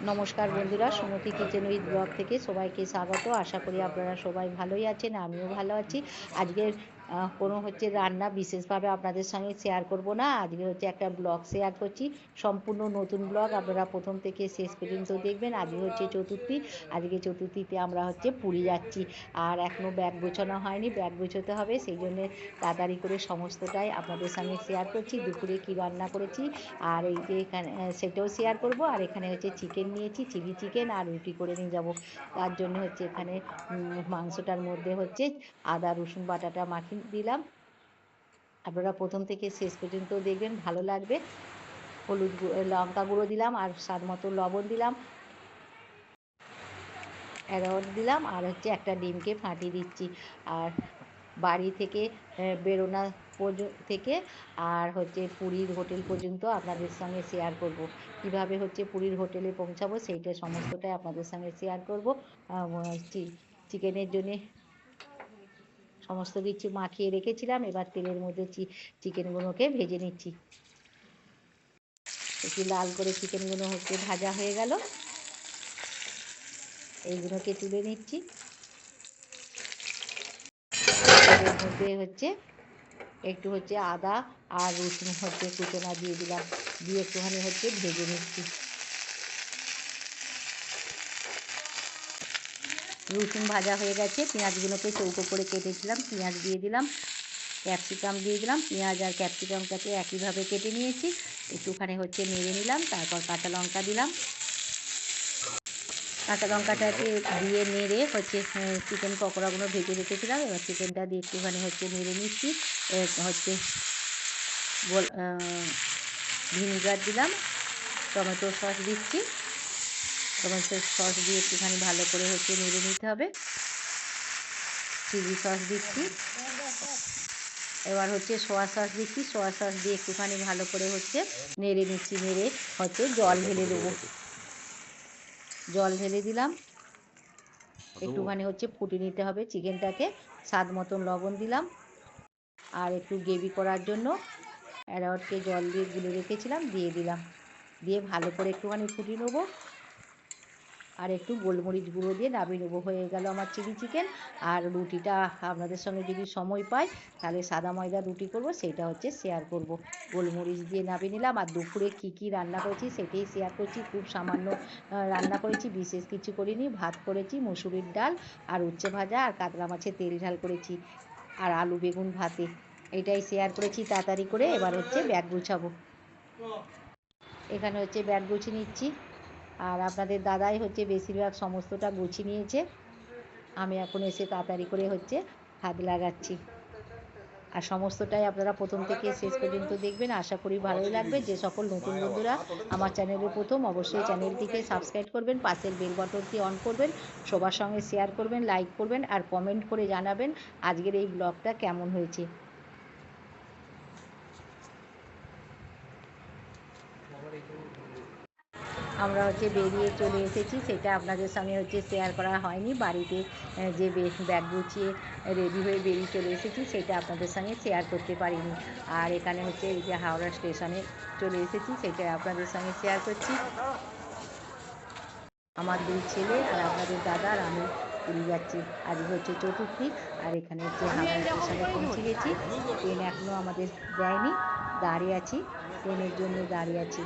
নমস্কার বন্ধুরা, সুমতি kitchen with blog থেকে সবাইকে স্বাগত। আশা করি আপনারা সবাই ভালোই আছেন, আমিও ভালো আছি। আজকের কোনো রান্না বিশেষভাবে আপনাদের সঙ্গে শেয়ার করব না। আজকে একটা ব্লগ শেয়ার করছি, সম্পূর্ণ নতুন ব্লগ। আপনারা প্রথম থেকে শেষ পর্যন্ত দেখবেন। আজকে চতুর্থী। আজকে চতুর্থীতে আমরা পুরী যাচ্ছি। আর এখনও ব্যাগ গোছানো হয়নি, ব্যাগ গোছাতে হবে। সেই জন্যে তাড়াতাড়ি করে সমস্তটাই আপনাদের সঙ্গে শেয়ার করছি। দুপুরে কি রান্না করেছি আর এই যে এখানে সেটাও শেয়ার করব। আর এখানে চিকেন নিয়েছি, চিলি চিকেন, আর রুটি করে নিয়ে যাব। তার জন্য এখানে মাংসটার মধ্যে আদা রসুন বাটাটা মাখিয়ে দিলাম। আপনারা প্রথম থেকে শেষ পর্যন্ত দেখবেন, ভালো লাগবে। হলুদ লঙ্কা গুঁড়ো দিলাম, আর স্বাদ মতো লবণ দিলাম, অ্যারোট দিলাম, আর একটা ডিমকে ফাটিয়ে দিচ্ছি। আর বাড়ি থেকে বেরোনা থেকে আর পুরীর হোটেল পর্যন্ত আপনাদের সঙ্গে শেয়ার করব। কিভাবে পুরীর হোটেলে পৌঁছাবো সেইটা সমস্তটাই আপনাদের সঙ্গে শেয়ার করব। চিকেনের জন্যে সমস্ত কিছু মাখিয়ে রেখেছিলাম। এবার তেলের মধ্যে চিকেনগুলোকে ভেজে নিচ্ছি। একটু লাল করে চিকেনগুলো ভাজা হয়ে গেল, এইগুলোকে তুলে নিচ্ছি। এর মধ্যে একটু আদা আর রসুন কুচোনা দিয়ে দিলাম, দিয়ে একটুখানি ভেজে নিচ্ছি। রসুন ভাজা হয়ে গেছে, পেঁয়াজগুলোকে চৌকো করে কেটেছিলাম, পেঁয়াজ দিয়ে দিলাম, ক্যাপসিকাম দিয়ে দিলাম। পেঁয়াজ আর ক্যাপসিকামটাকে একইভাবে কেটে নিয়েছি, একটুখানি নেড়ে নিলাম। তারপর কাঁচা লঙ্কা দিলাম, কাঁচা লঙ্কাটাকে দিয়ে নেড়ে চিকেন পকোড়াগুলো ভেজে রেখেছিলাম। এবার চিকেনটা দিয়ে একটুখানি নেড়ে নিচ্ছি। ভিনিগার দিলাম, টমেটো সস দিচ্ছি। টমেটো সস দিয়ে একটুখানি ভালো করে নেড়ে নিতে হবে। চিলি সস দিচ্ছি, এবার সোয়া সস দিচ্ছি। সোয়া সস দিয়ে একটুখানি ভালো করে নেড়ে নিচ্ছি। নেড়ে জল ঢেলে দেবো। জল ঢেলে দিলাম, একটুখানি ফুটিয়ে নিতে হবে চিকেনটাকে। স্বাদ মতন লবণ দিলাম, আর একটু গ্রেভি করার জন্য অ্যারারুটকে জল দিয়ে গুলে রেখেছিলাম, দিয়ে দিলাম। দিয়ে ভালো করে একটুখানি ফুটিয়ে নেবো, আর একটু গোলমরিচ গুঁড়ো দিয়ে নামিয়ে নেবো। হয়ে গেল আমার চিলি চিকেন। আর রুটিটা আপনাদের সঙ্গে যদি সময় পাই তাহলে সাদা ময়দা রুটি করব, সেইটা শেয়ার করব। গোলমরিচ দিয়ে নামিয়ে নিলাম। আর দুপুরে কি রান্না করেছি সেটাই শেয়ার করছি। খুব সামান্য রান্না করেছি, বিশেষ কিছু করিনি। ভাত করেছি, মুসুরির ডাল আর উচ্ছে ভাজা, আর কাতলা মাছের তেল ঝাল করেছি, আর আলু বেগুন ভাতে। এটাই শেয়ার করেছি তাড়াতাড়ি করে। এবার ব্যাগ গুছাবো। এখানে ব্যাগ গুছিয়ে নিচ্ছি। আর আপনাদের দাদাই বেশিরভাগ সমস্তটা গুছিয়ে নিয়েছে। আমি এখন এসে তাড়াতাড়ি করে হাত লাগাচ্ছি। আর সমস্তটাই আপনারা প্রথম থেকে শেষ পর্যন্ত দেখবেন, আশা করি ভালোই লাগবে। যে সকল নতুন বন্ধুরা আমার চ্যানেলে প্রথম, অবশ্যই চ্যানেলটিকে সাবস্ক্রাইব করবেন, পাশের বেল বাটনটি অন করবেন, সবার সঙ্গে শেয়ার করবেন, লাইক করবেন, আর কমেন্ট করে জানাবেন আজকের এই ব্লগটা কেমন হয়েছে। আমরা বেরিয়ে চলে এসেছি, সেটা আপনাদের সঙ্গে শেয়ার করা হয়নি। বাড়িতে যে ব্যাগ গুছিয়ে রেডি হয়ে বেরিয়ে চলে এসেছি, সেটা আপনাদের সঙ্গে শেয়ার করতে পারিনি। আর এখানে এই যে হাওড়া স্টেশনে চলে এসেছি, সেটা আপনাদের সঙ্গে শেয়ার করছি। আমার দুই ছেলে আর আপনাদের দাদা আর আমি পুরী যাচ্ছি। আজকে চতুর্থী। আর এখানে হাওড়া স্টেশনে পৌঁছে গেছি। ট্রেন এখনও আমাদের দেয়নি, দাঁড়িয়ে আছি, ট্রেনের জন্য দাঁড়িয়ে আছি।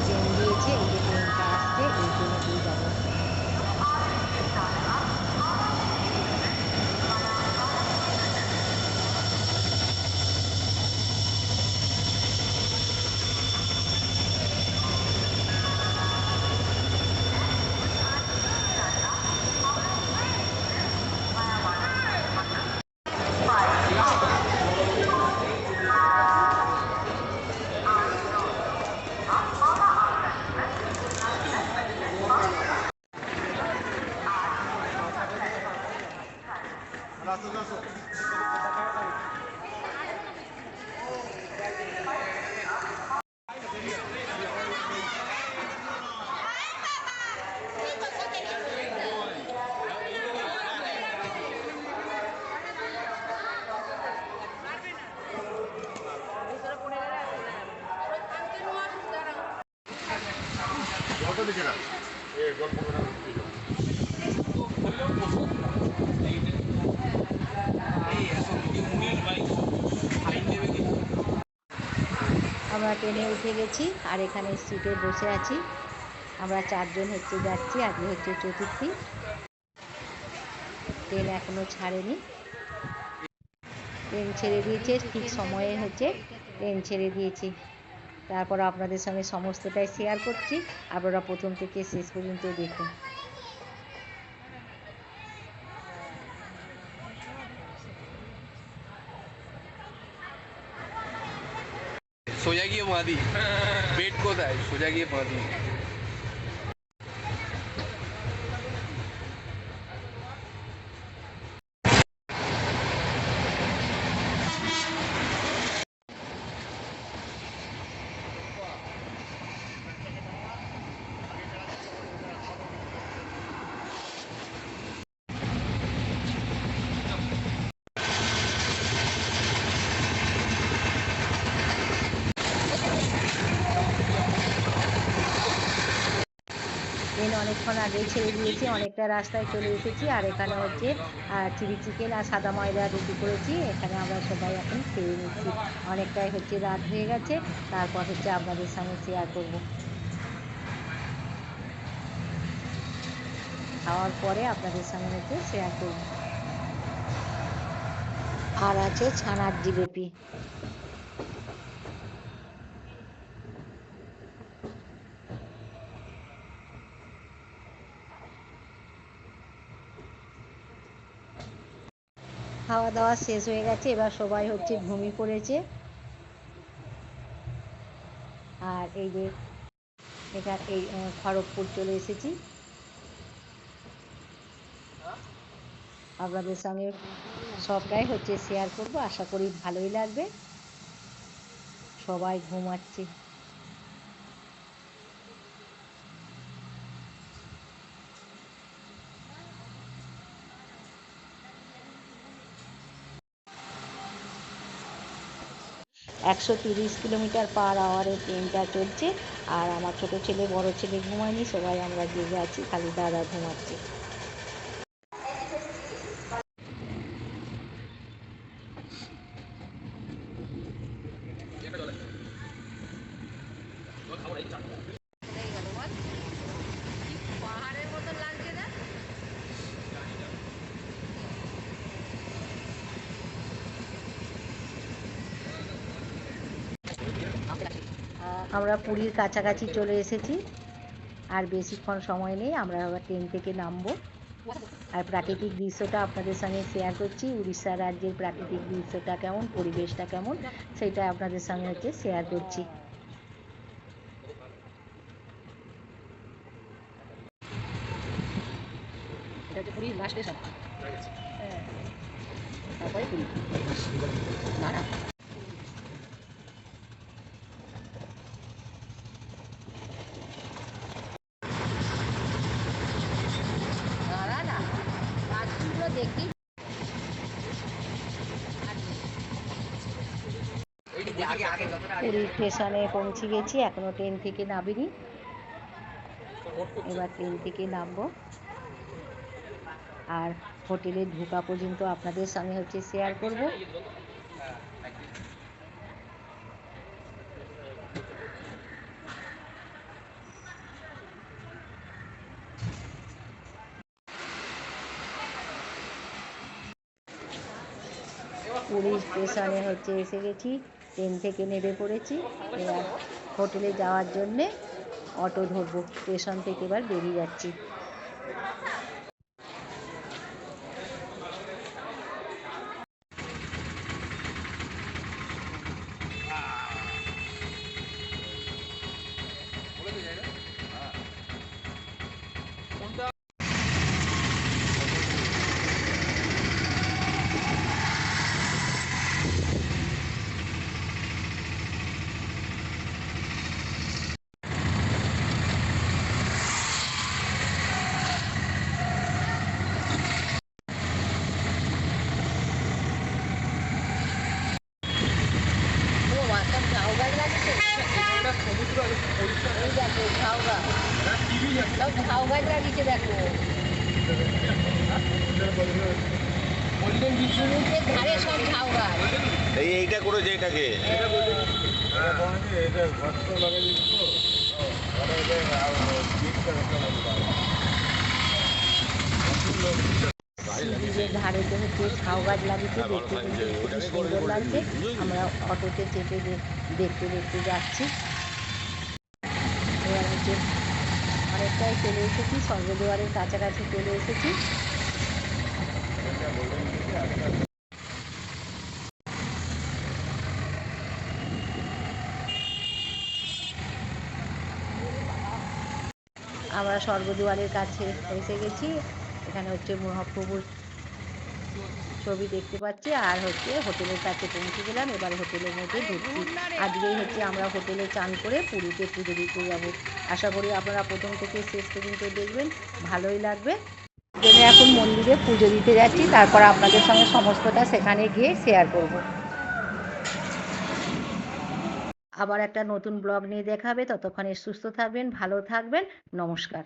ট্রেন দিয়েছে, এই যে ট্রেনটা আসছে, এই ট্রেনেতেই যাবো। আমরা ট্রেনে উঠে গেছি আর এখানে সিটে বসে আছি। আমরা 4 জন হচ্ছে যাচ্ছি, আজকে হচ্ছে চতুর্থী। ট্রেন এখনো ছাড়েনি, ট্রেন ছেড়ে দিয়েছে ঠিক সময়ে হচ্ছে ট্রেন ছেড়ে দিয়েছে। তারপর আপনাদের সঙ্গে সমস্তটাই শেয়ার করছি, আপনারা প্রথম থেকে শেষ পর্যন্ত দেখুন। সোজা গিয়ে মাদি পেট কোথায়, সোজা গিয়ে মাদি। ট্রেন অনেকক্ষণ আগেই ছেড়ে দিয়েছি, অনেকটা রাস্তায় চলে এসেছি। আর এখানে হচ্ছে চিলি চিকেন আর সাদা ময়দা রুটি করেছি, এখানে আমরা সবাই এখন খেয়ে নিচ্ছি। অনেকটাই হচ্ছে রাত হয়ে গেছে, তারপর হচ্ছে আপনাদের সঙ্গে শেয়ার করব। খাওয়ার পরে আপনাদের সঙ্গে হচ্ছে শেয়ার করব। আর আছে ছানার জিলিপি। খাওয়া দাওয়া শেষ হয়ে গেছে, এবার সবাই হচ্ছে ঘুমিয়ে পড়েছে। আর এই যে এখানে এই খড়গপুর চলে এসেছি, আপনাদের সঙ্গে সবটাই হচ্ছে শেয়ার করব। আশা করি ভালোই লাগবে। সবাই ঘুমাচ্ছে। একশো 30 কিলোমিটার পার আওয়ারে ট্রেনটা চলছে। আর আমার ছোট ছেলে বড় ছেলে ঘুমায়নি, সবাই আমরা জেগে আছি, খালি দাদা ঘুমাচ্ছে। আমরা পুরীর কাছাকাছি চলে এসেছি, আর বেশিক্ষণ সময় নেই, আমরা আবার ট্রেন থেকে নামবো। আর প্রাকৃতিক দৃশ্যটা আপনাদের সঙ্গে শেয়ার করছি। উড়িষ্যা রাজ্যের প্রাকৃতিক দৃশ্যটা কেমন, পরিবেশটা কেমন, সেটা আপনাদের সঙ্গে হচ্ছে শেয়ার করছি। এটা হচ্ছে পুরীর লাস্ট স্টেশন। হ্যাঁ, তারপরে পুরী। না না, দাঁড়া না, পাখিগুলো দেখি। পুরী স্টেশনে পৌঁছে গেছি, এখনো ট্রেন থেকে নামিনি। এবার ট্রেন থেকে নামবো, আর হোটেলে ঢোকা পর্যন্ত আপনাদের সঙ্গে হচ্ছে শেয়ার করব। পুরী স্টেশনে হচ্ছে এসে গেছি, ট্রেন থেকে নেমে পড়েছি। এবার হোটেলে যাওয়ার জন্যে অটো ধরবো, স্টেশন থেকে এবার বেরিয়ে যাচ্ছি। ঝাউ গাছ লাগিয়েছে দেখো। সমুদ্রের ধারে সব ঝাউ গাছ। এইটা করেছে এটাকে ব্রিজের ধারেতে হচ্ছে ঝাউ গাছ লাগিয়েছে, দেখতে কিন্তু খুবই সুন্দর লাগছে। আমরা অটোতে চেপে দেখতে দেখতে যাচ্ছি। এবার হচ্ছে অনেকটাই চলে এসেছি, স্বর্গদ্বারের কাছাকাছি চলে এসেছি। আমরা স্বর্গদ্বারের কাছে এসে গেছি। এখানে হচ্ছে মহাপ্রভুর ছবি দেখতে পাচ্ছি, আর হচ্ছে হোটেলের কাছে পৌঁছে গেলাম। এবার হোটেলের মধ্যে ঢুকছি। আজকেই হচ্ছে আমরা হোটেলে চান করে পুরীতে পুজো দিতে যাব। আশা করি আপনারা প্রথম থেকে শেষ পর্যন্ত দেখবেন, ভালোই লাগবে। এখন মন্দিরে পুজো দিতে যাচ্ছি, তারপর আপনাদের সঙ্গে সমস্তটা সেখানে গিয়ে শেয়ার করব। আবার একটা নতুন ব্লগ নিয়ে দেখা হবে। ততক্ষণে সুস্থ থাকবেন, ভালো থাকবেন। নমস্কার।